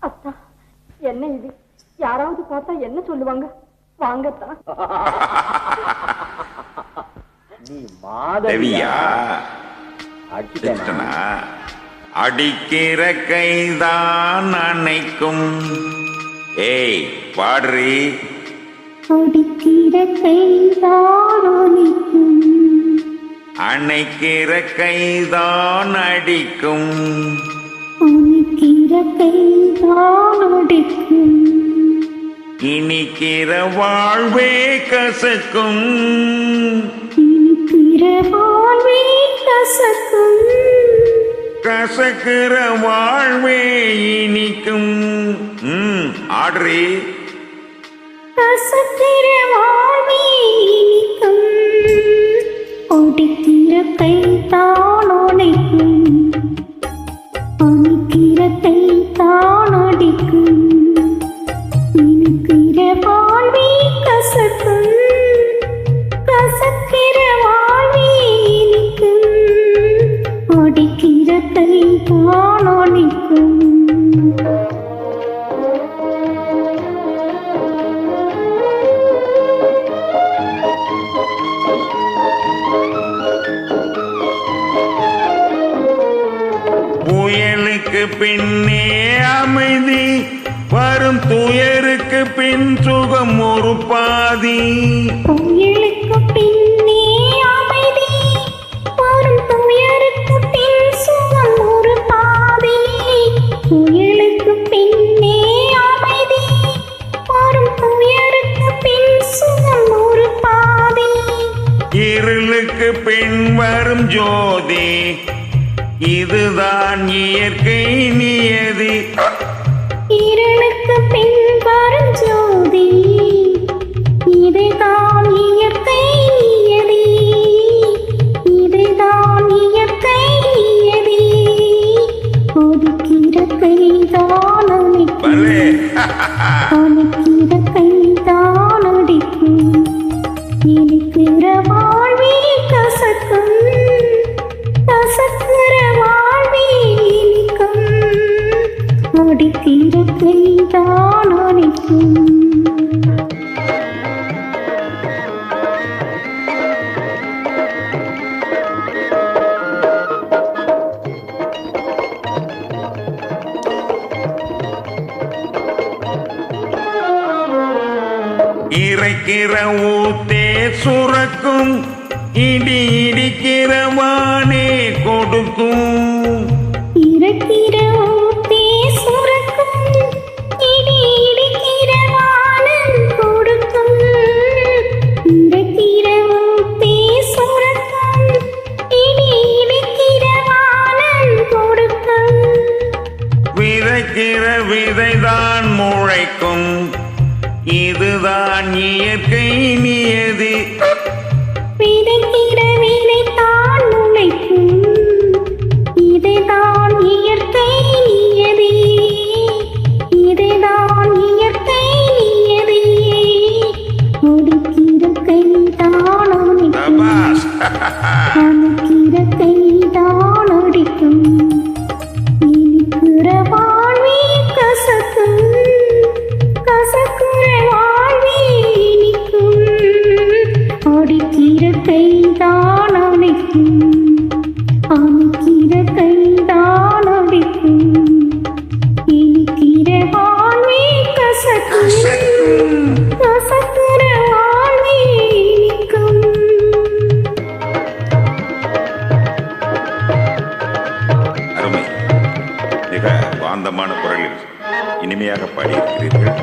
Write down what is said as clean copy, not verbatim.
அத்தா, என்ன இது? யாராவது பார்த்தா என்ன சொல்லுவாங்க? வாங்கத்தா. நீ மாதவியா? அடிச்சனா? அடிக்கிற கைதான் அணைக்கும். ஏய் பாடுறி. அடிக்கிற கைதான் அணைக்கும். அணைக்கிற கைதான் அடிக்கும். அணைக்கிற கைதான் அடிக்கும். இனிக்கிற வாழ்வே கசக்கும். இனிக்கிற வாழ்வே கசக்கும். கசக்கிற வாழ்வே இனிக்கும். ஆடுறி. கசக்கிற வாழ்வே இனிக்கும். அடிக்கிற கைதான் அணைக்கும். அணைக்கிற கைதான் அடிக்கும். இனிக்கிற வாழ்வே கசக்கும். கசக்கிற வாழ்வே இனிக்கும். அடிக்கிற கைதான் அணைக்கும். புயலுக்கு பின்னே அமைதி வரும், துயருக்கு பின் சுகம் ஒரு பாதி. புயலுக்கு பின்னே அமைதி வரும், துயருக்கு பின் சுகம் ஒரு பாதி. புயலுக்கு பின்னே அமைதி வரும், துயருக்கு பின் சுகம் ஒரு பாதி. இருளுக்கு பின் வரும் ஜோதி, இதுதான் இயற்கை நியதி. இருளுக்கு பின் வரும் ஜோதி, இதுதான் இயற்கை நியதி. இதுதான் இயற்கை நியதி. ஒதுக்கிற கைதான் அணைக்கும். அணைக்கிற கைதான் அடிக்கும். இனிக்கிற வாழ்வே கசக்கும். கசக்கிற வாழ்வே இனிக்கும். அடிக்கிற கைதான் அணைக்கும். இறைக்கிற ஊத்தே சுரக்கும், இடி இடிக்கிற வானே கொடுக்கும். இறக்கிற ஊத்தே சுரக்கும், இடி இடிக்கிற வானம் கொடுக்கும். இறக்கிற ஊத்தே சுரக்கும், இடி இடிக்கிற வானம் கொடுக்கும். விதைக்கிற விதைதான் முளைக்கும், இதுதான் இயற்கை நியதி. விதைக்கிற விதைதான் முளைக்கும். இதுதான் இயற்கை நியதி. இதுதான் இயற்கை நியதி. ஒடுக்கிற கைதான் அணைக்கும். அணைக்கிற கைதான் அடிக்கும். இனிக்கிற வாழ்வே கசக்கும். கசக்கிற வாழ்வே இனிக்கும். அடிக்கிற கைதான் அணைக்கும். அணைக்கிற கைதான் அடிக்கும். இனிக்கிற வாழ்வே கசக்கும். கசக்கிற வாழ்வே இனிக்கும். அருமை. மிக காந்தமான குரலில் இனிமையாக பாடியிருக்கிறீர்கள்.